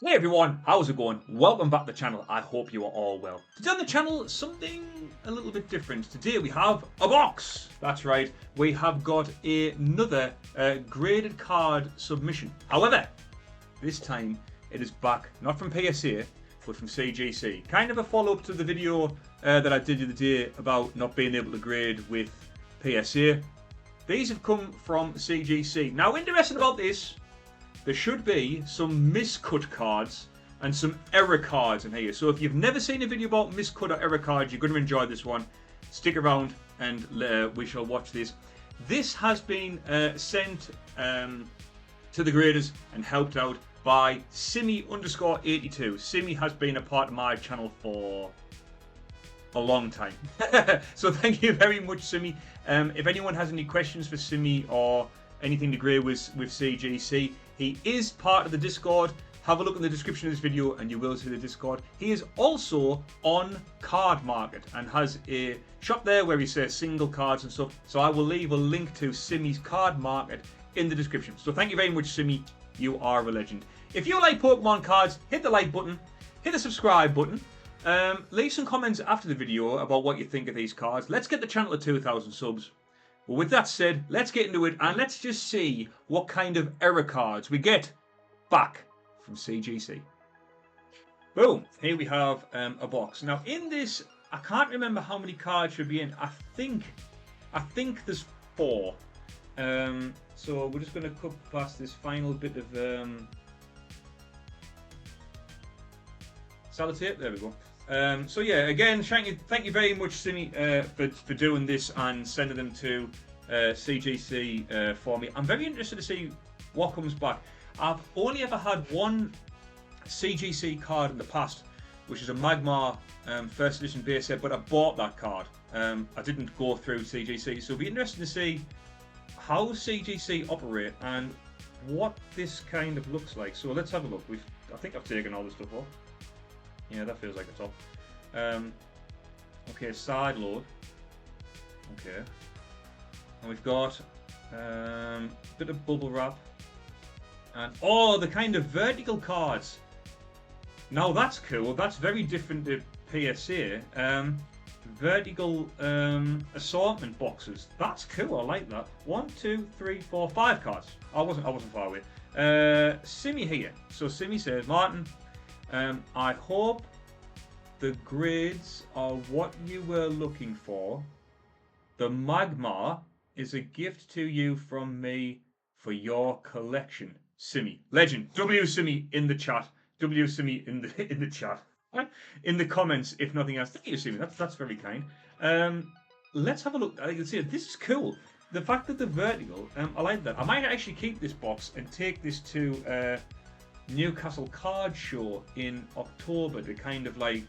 Hey everyone, how's it going? Welcome back to the channel. I hope you are all well. Today on the channel, something a little bit different. Today we have a box. That's right, we have got another graded card submission. However, this time it is back, not from PSA, but from CGC. Kind of a follow-up to the video that I did the other day about not being able to grade with PSA. These have come from CGC. Now, interesting about this, there should be some miscut cards and some error cards in here. So if you've never seen a video about miscut or error cards, you're going to enjoy this one. Stick around and we shall watch this. This has been sent to the graders and helped out by Simi_82. Simi has been a part of my channel for a long time. So thank you very much, Simi. If anyone has any questions for Simi or anything to grade with CGC, he is part of the Discord. Have a look in the description of this video and you will see the Discord. He is also on Card Market and has a shop there where he says single cards and stuff. So I will leave a link to Simi's Card Market in the description. So thank you very much, Simi. You are a legend. If you like Pokemon cards, hit the like button, hit the subscribe button. Leave some comments after the video about what you think of these cards. Let's get the channel to 2,000 subs. Well, with that said, let's get into it and let's just see what kind of error cards we get back from CGC. Boom, here we have a box. Now in this, I can't remember how many cards should be in. I think there's 4. So we're just going to cut past this final bit of sellotape. There we go. So yeah, again, thank you very much, Simi, for doing this and sending them to CGC for me. I'm very interested to see what comes back. I've only ever had one CGC card in the past, which is a Magmar first edition base set, but I bought that card. I didn't go through CGC, so it'll be interesting to see how CGC operate and what this kind of looks like. So let's have a look. I think I've taken all this stuff off. Yeah, that feels like the top. Okay, side load. Okay. And we've got a bit of bubble wrap. And oh, the kind of vertical cards. Now that's cool. That's very different to PSA. Vertical assortment boxes. That's cool. I like that. 1, 2, 3, 4, 5 cards. I wasn't far away. Simi here. So Simi says, Martin, I hope the grades are what you were looking for. The Magmar is a gift to you from me for your collection. Simi, legend. W Simi in the chat. W Simi in the chat. In the comments, if nothing else. Thank you, Simi. That's very kind. Let's have a look. You can see it. This is cool. The fact that the vertical, I like that. I might actually keep this box and take this to Newcastle Card Show in October to kind of like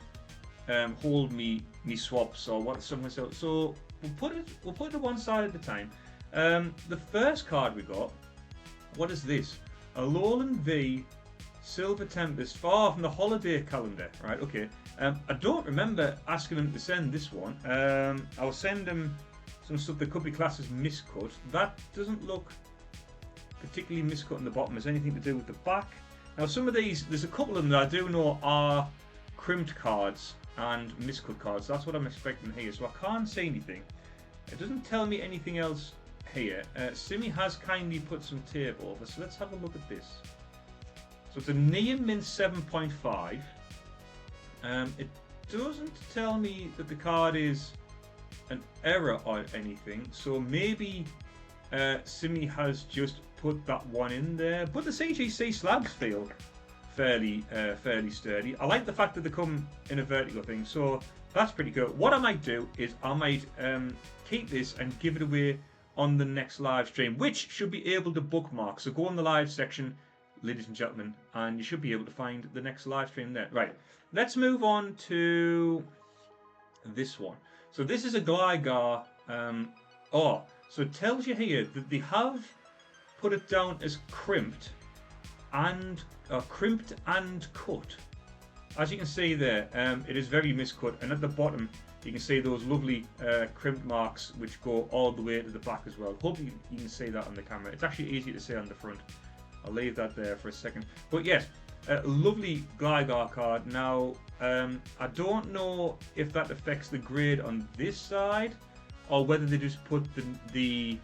hold me swaps or what something. So we'll put it to one side at a time. The first card we got, what is this? A Alolan V Silver Tempest far from the holiday calendar. Right, okay. I don't remember asking him to send this one. I'll send him some stuff that could be classed as miscut. That doesn't look particularly miscut in the bottom. Has anything to do with the back? Now some of these, there's a couple of them that I do know are crimped cards and miscut cards. That's what I'm expecting here. So I can't see anything. It doesn't tell me anything else here. Simi has kindly put some tape over. So let's have a look at this. So it's a Neon Mint 7.5. It doesn't tell me that the card is an error or anything. So maybe Simi has just put that one in there, but the CGC slabs feel fairly sturdy. I like the fact that they come in a vertical thing, so that's pretty cool. What I might do is I might keep this and give it away on the next live stream, which should be able to bookmark. So go in the live section, ladies and gentlemen, and you should be able to find the next live stream there. Right, let's move on to this one. So this is a Gligar. So it tells you here that they have put it down as crimped and cut. As you can see there, it is very miscut, and at the bottom you can see those lovely crimped marks which go all the way to the back as well. Hopefully you can see that on the camera. It's actually easier to see on the front. I'll leave that there for a second. But yes, Lovely Gligar card. Now, I don't know if that affects the grade on this side, or whether they just put the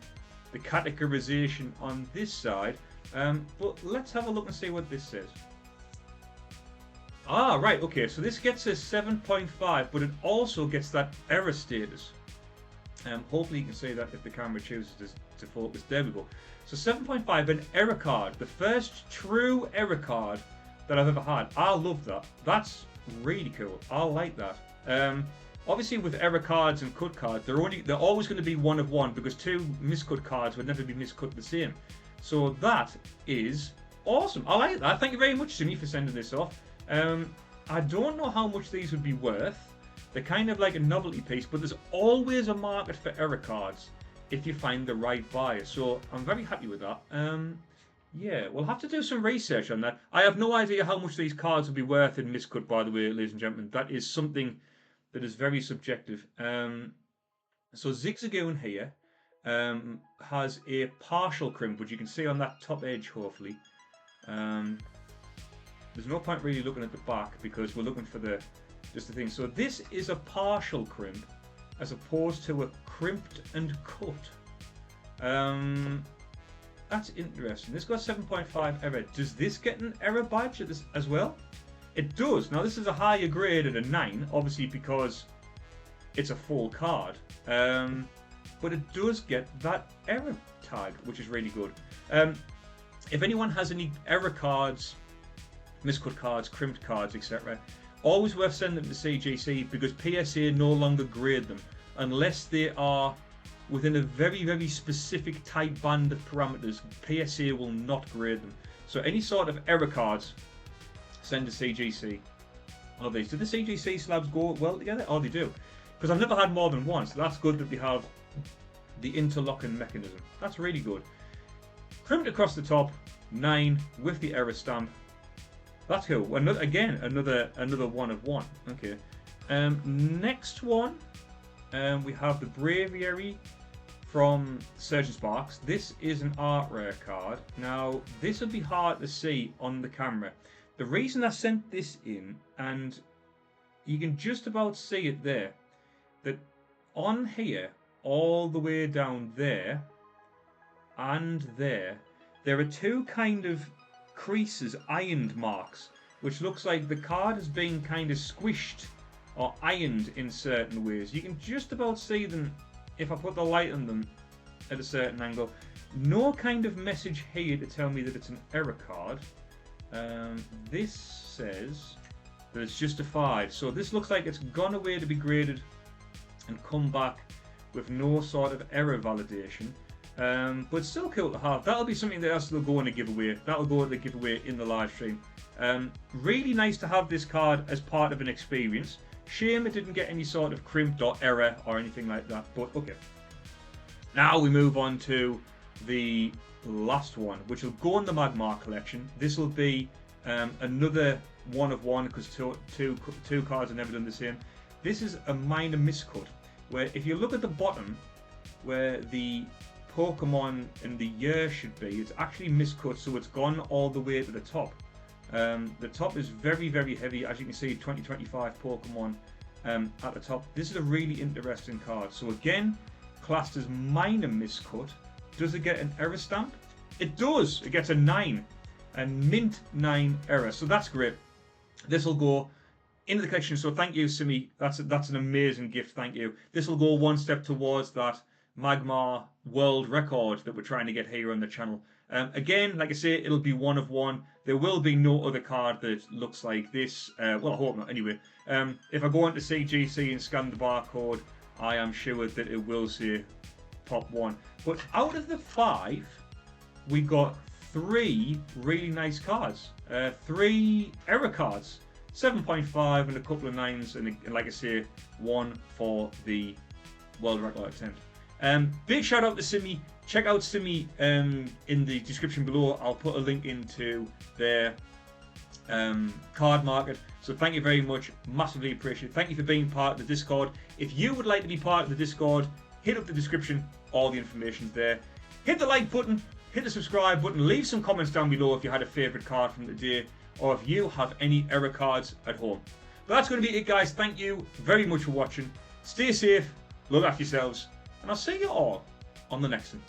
categorization on this side. But let's have a look and see what this says. Ah, right, okay, so this gets a 7.5, but it also gets that error status. Hopefully you can see that if the camera chooses to focus. There we go. So 7.5, an error card. The first true error card that I've ever had. I love that. That's really cool. I like that. Obviously with error cards and cut cards, they're always going to be one of one, because two miscut cards would never be miscut the same. So that is awesome. I like that. Thank you very much, Jimmy, for sending this off. I don't know how much these would be worth. They're kind of like a novelty piece, but there's always a market for error cards if you find the right buyer. So I'm very happy with that. Yeah, we'll have to do some research on that. I have no idea how much these cards would be worth in miscut, by the way, ladies and gentlemen. That is something that is very subjective. So Zigzagoon here has a partial crimp, which you can see on that top edge, hopefully. There's no point really looking at the back, because we're looking for just the thing. So this is a partial crimp as opposed to a crimped and cut. That's interesting. This got 7.5 error. Does this get an error badge as well? It does. Now this is a higher grade at a 9, obviously because it's a full card. But it does get that error tag, which is really good. If anyone has any error cards, miscut cards, crimped cards, etc., always worth sending them to CGC, because PSA no longer grade them unless they are within a very, very specific tight band of parameters. PSA will not grade them. So any sort of error cards, send to CGC. Oh, these. Do the CGC slabs go well together? Oh, they do. Because I've never had more than one, so that's good that they have the interlocking mechanism. That's really good. Crimped across the top, 9 with the error stamp. That's cool. Another one of one. Okay. Next one, we have the Braviary from Surgeon Sparks. This is an art rare card. Now, this will be hard to see on the camera. The reason I sent this in, and you can just about see it there, that on here, all the way down there, and there are two kind of creases, ironed marks, which looks like the card has been kind of squished or ironed in certain ways. You can just about see them if I put the light on them at a certain angle. No kind of message here to tell me that it's an error card. This says that it's justified. So this looks like it's gone away to be graded and come back with no sort of error validation. But it's still cool to have. That'll be something that else will go in a giveaway. That'll go in the giveaway in the live stream. Really nice to have this card as part of an experience. Shame it didn't get any sort of crimped or error or anything like that. But okay. Now we move on to the last one, which will go in the Magmar collection. This will be another one of one, because two cards are never done the same. This is a minor miscut, where if you look at the bottom, where the Pokemon and the year should be, it's actually miscut, so it's gone all the way to the top. The top is very, very heavy, as you can see, 2025 Pokemon at the top. This is a really interesting card. So again, classed as minor miscut. Does it get an error stamp? It does. It gets a 9, and mint 9 error. So that's great. This will go into the collection. So thank you, Simi. That's an amazing gift. Thank you. This will go one step towards that Magmar world record that we're trying to get here on the channel. Again, like I say, it'll be one of one. There will be no other card that looks like this. Well, I hope not. Anyway, if I go into CGC and scan the barcode, I am sure that it will say Pop 1. But out of the 5, we got 3 really nice cards. 3 error cards. 7.5 and a couple of 9s, and like I say, 1 for the world record attempt. Big shout out to Simi. Check out Simi in the description below. I'll put a link into their card market. So thank you very much. Massively appreciate it. Thank you for being part of the Discord. If you would like to be part of the Discord, hit up the description. All the information's there. Hit the like button. Hit the subscribe button. Leave some comments down below if you had a favourite card from the day. or if you have any error cards at home. But that's going to be it, guys. Thank you very much for watching. Stay safe, look after yourselves, and I'll see you all on the next one.